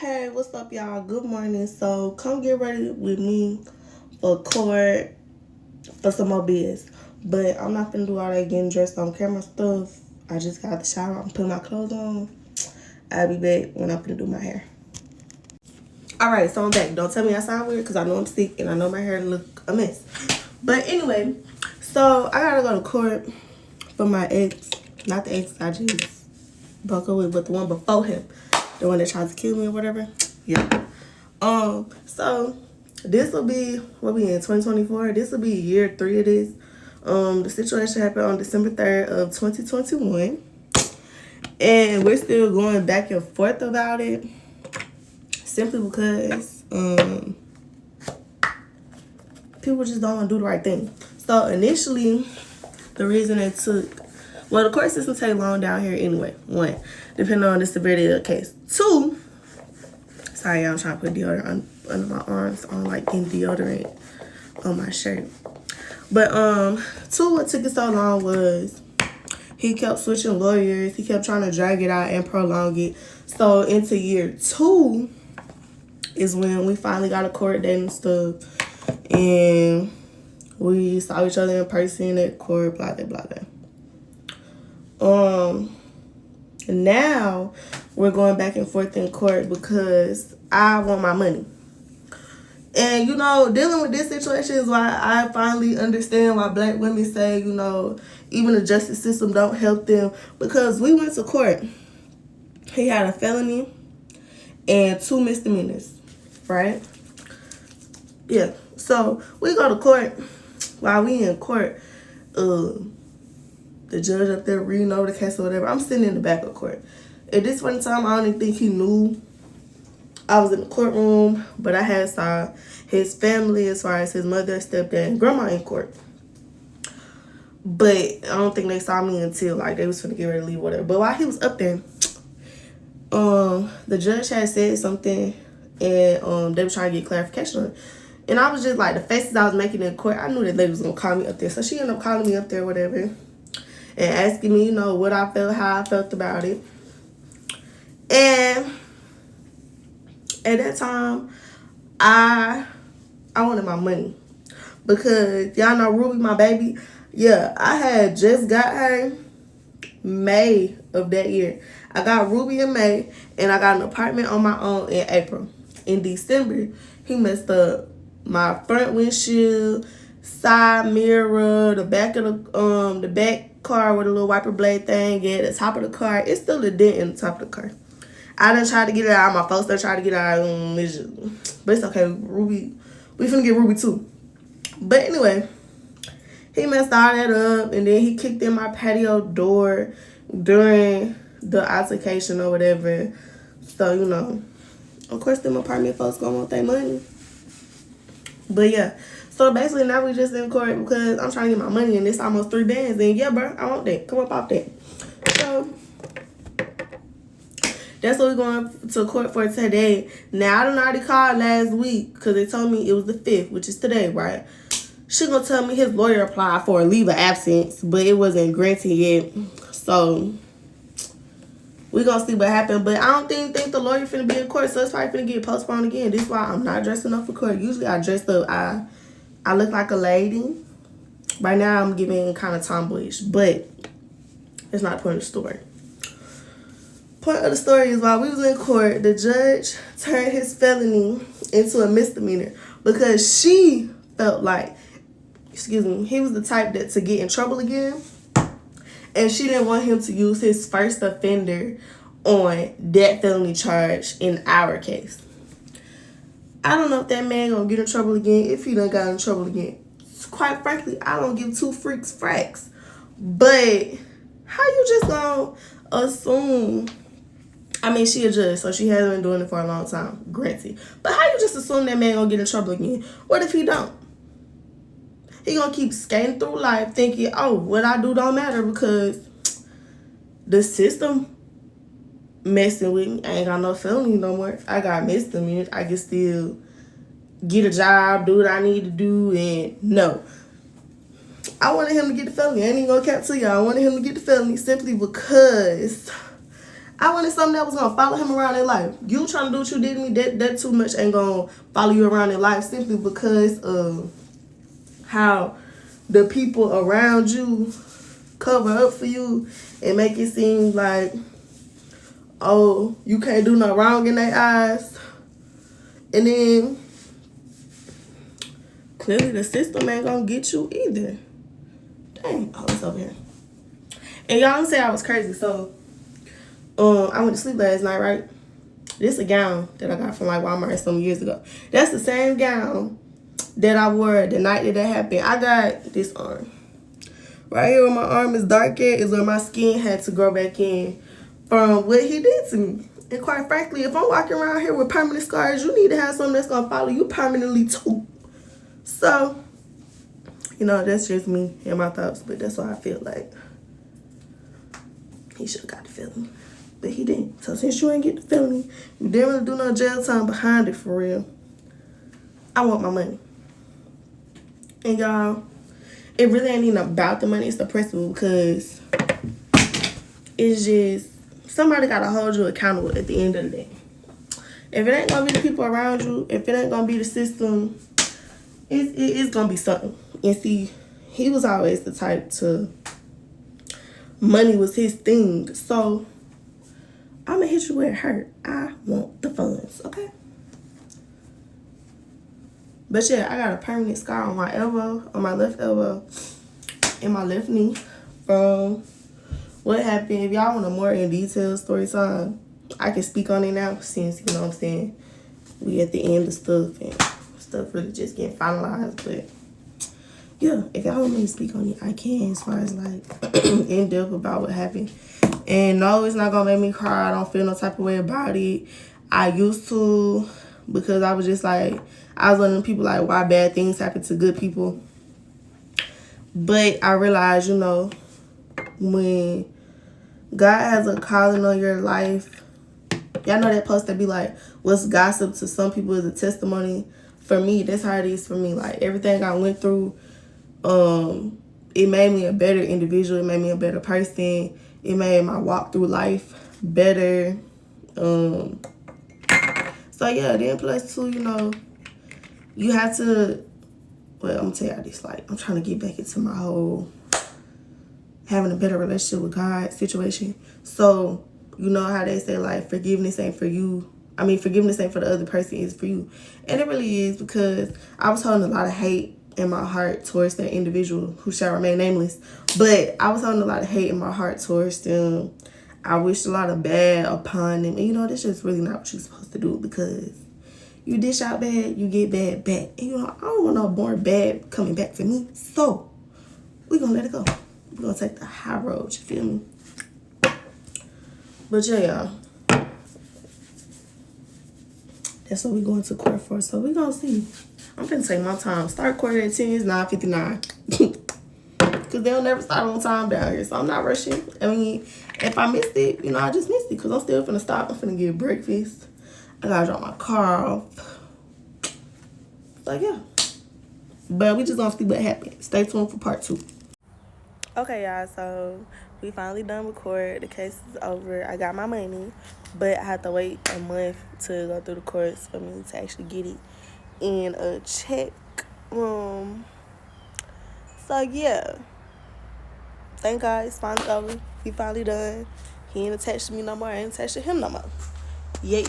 Hey, what's up, y'all? Good morning. So, come get ready with me for court for some more biz. But I'm not gonna do all that getting dressed on camera stuff. I just got out the shower. I'm putting my clothes on. I'll be back when I'm gonna do my hair. Alright, so I'm back. Don't tell me I sound weird because I know I'm sick and I know my hair look a mess. But anyway, so I gotta go to court for my ex. Not the ex I just broke up with, but the one before him. The one that tried to kill me or whatever. Yeah. So this will be, what we in, 2024? This will be year 3 of this. The situation happened on December 3rd of 2021. And we're still going back and forth about it. Simply because people just don't want to do the right thing. So initially, the reason it took, well, the court system take long down here anyway. 1, depending on the severity of the case. 2, sorry, I'm trying to put deodorant under my arms. I don't like getting deodorant on my shirt. But 2, what took it so long was he kept switching lawyers. He kept trying to drag it out and prolong it. So into year 2 is when we finally got a court date and stuff. And we saw each other in person at court, blah, blah, blah, blah. Now we're going back and forth in court because I want my money. And, you know, dealing with this situation is why I finally understand why black women say, you know, even the justice system don't help them. Because we went to court. He had a felony and 2 misdemeanors, right? Yeah. So we go to court. While we in court, the judge up there reading over the case or whatever, I'm sitting in the back of court. At this point in time, I don't even think he knew I was in the courtroom, but I had saw his family, as far as his mother, stepdad, and grandma in court. But I don't think they saw me until like they was finna get ready to leave, whatever. But while he was up there, the judge had said something, and they were trying to get clarification on it. And I was just like, the faces I was making in court, I knew that lady was gonna call me up there. So she ended up calling me up there, whatever, and asking me, you know, what I felt, how I felt about it. And at that time, I wanted my money. Because y'all know Ruby, my baby. Yeah, I had just got her May of that year. I got Ruby in May, and I got an apartment on my own in April. In December, he messed up my front windshield, side mirror, the back of the back car with a little wiper blade thing, at the top of the car. It's still a dent in the top of the car. I done tried to get it out. My folks done tried to get it out. But it's okay. Ruby, we finna get Ruby too. But anyway, he messed all that up, and then he kicked in my patio door during the altercation or whatever. So, you know, of course them apartment folks gonna want their money. But yeah, so basically now we just in court because I'm trying to get my money, and it's almost 3 bands. And yeah, bro, I want that. Come up off that. So that's what we're going to court for today. Now, I done already called last week because they told me it was the 5th, which is today, right? She gonna tell me his lawyer applied for a leave of absence, but it wasn't granted yet. So we gonna see what happened. But I don't think the lawyer finna be in court, so it's probably finna get postponed again. This is why I'm not dressing up for court. Usually I dress up. I look like a lady. Right now I'm giving kind of tomboyish, but it's not the point of the story. Point of the story is while we was in court, the judge turned his felony into a misdemeanor because she felt like, he was the type that to get in trouble again, and she didn't want him to use his first offender on that felony charge in our case. I don't know if that man gonna get in trouble again, if he done got in trouble again. Quite frankly, I don't give 2 freaks fracks. But how you just gonna assume? I mean, she a judge, so she has been doing it for a long time, granted. But how you just assume that man gonna get in trouble again? What if he don't? He gonna keep skating through life thinking, oh, what I do don't matter because the system messing with me. I ain't got no felony no more. I got misdemeanors. I can still get a job, do what I need to do, and no. I wanted him to get the felony. I ain't even gonna cap to y'all. I wanted him to get the felony simply because I wanted something that was gonna follow him around in life. You trying to do what you did to me, that too much ain't gonna follow you around in life simply because of how the people around you cover up for you and make it seem like, oh, you can't do no wrong in their eyes. And then clearly the system ain't gonna get you either. Dang, oh, it's over here. And y'all don't say I was crazy, so I went to sleep last night, right? This is a gown that I got from like Walmart some years ago. That's the same gown that I wore the night that happened. I got this arm. Right here where my arm is darker is where my skin had to grow back in from what he did to me. And quite frankly, if I'm walking around here with permanent scars, you need to have something that's going to follow you permanently too. So, you know, that's just me and my thoughts, but that's why I feel like he should have got the felony. But he didn't. So since you ain't get the felony, you didn't really do no jail time behind it for real. I want my money. And y'all, it really ain't even about the money, it's the principle, because it's just somebody gotta hold you accountable at the end of the day. If it ain't gonna be the people around you, if it ain't gonna be the system, it's gonna be something. And see, he was always the type to, money was his thing. So I'm gonna hit you where it hurt. I want the funds, okay? But yeah, I got a permanent scar on my elbow, on my left elbow, and my left knee from what happened. If y'all want a more in detail story time, I can speak on it now since, you know what I'm saying, we at the end of stuff and stuff really just getting finalized. But yeah, if y'all want me to speak on it, I can, as far as like in depth about what happened. And no, it's not gonna make me cry. I don't feel no type of way about it. I used to, because I was just like, I was one of them people like, why bad things happen to good people? But I realized, you know, when God has a calling on your life, y'all know that post that be like, what's gossip to some people is a testimony. For me, that's how it is for me. Like, everything I went through, it made me a better individual. It made me a better person. It made my walk through life better. So yeah, then plus two, you know, you have to, well, I'm gonna tell y'all this, like, I'm trying to get back into my whole having a better relationship with God situation. So, you know how they say, like, forgiveness ain't for you. I mean, forgiveness ain't for the other person, it's for you. And it really is, because I was holding a lot of hate in my heart towards that individual who shall remain nameless. But I was holding a lot of hate in my heart towards them. I wished a lot of bad upon them. And, you know, that's just really not what you're supposed to do, because you dish out bad, you get bad back. And, you know, I don't want no more bad coming back to me. So, we're going to let it go. We're going to take the high road, you feel me? But, yeah, y'all. That's what we're going to court for. So, we're going to see. I'm going to take my time. Start court at 10, it's 9:59. Because they'll never start on time down here. So, I'm not rushing. I mean, if I missed it, you know, I just missed it. Because I'm still finna stop. I'm finna get breakfast. I gotta drop my car off. So, yeah. But we just gonna see what happens. Stay tuned for part 2. Okay, y'all. So, we finally done with court. The case is over. I got my money. But I had to wait a month to go through the courts for me to actually get it in a check. So, yeah. Thank God it's finally over. We finally done. He ain't attached to me no more. I ain't attached to him no more. Yeah.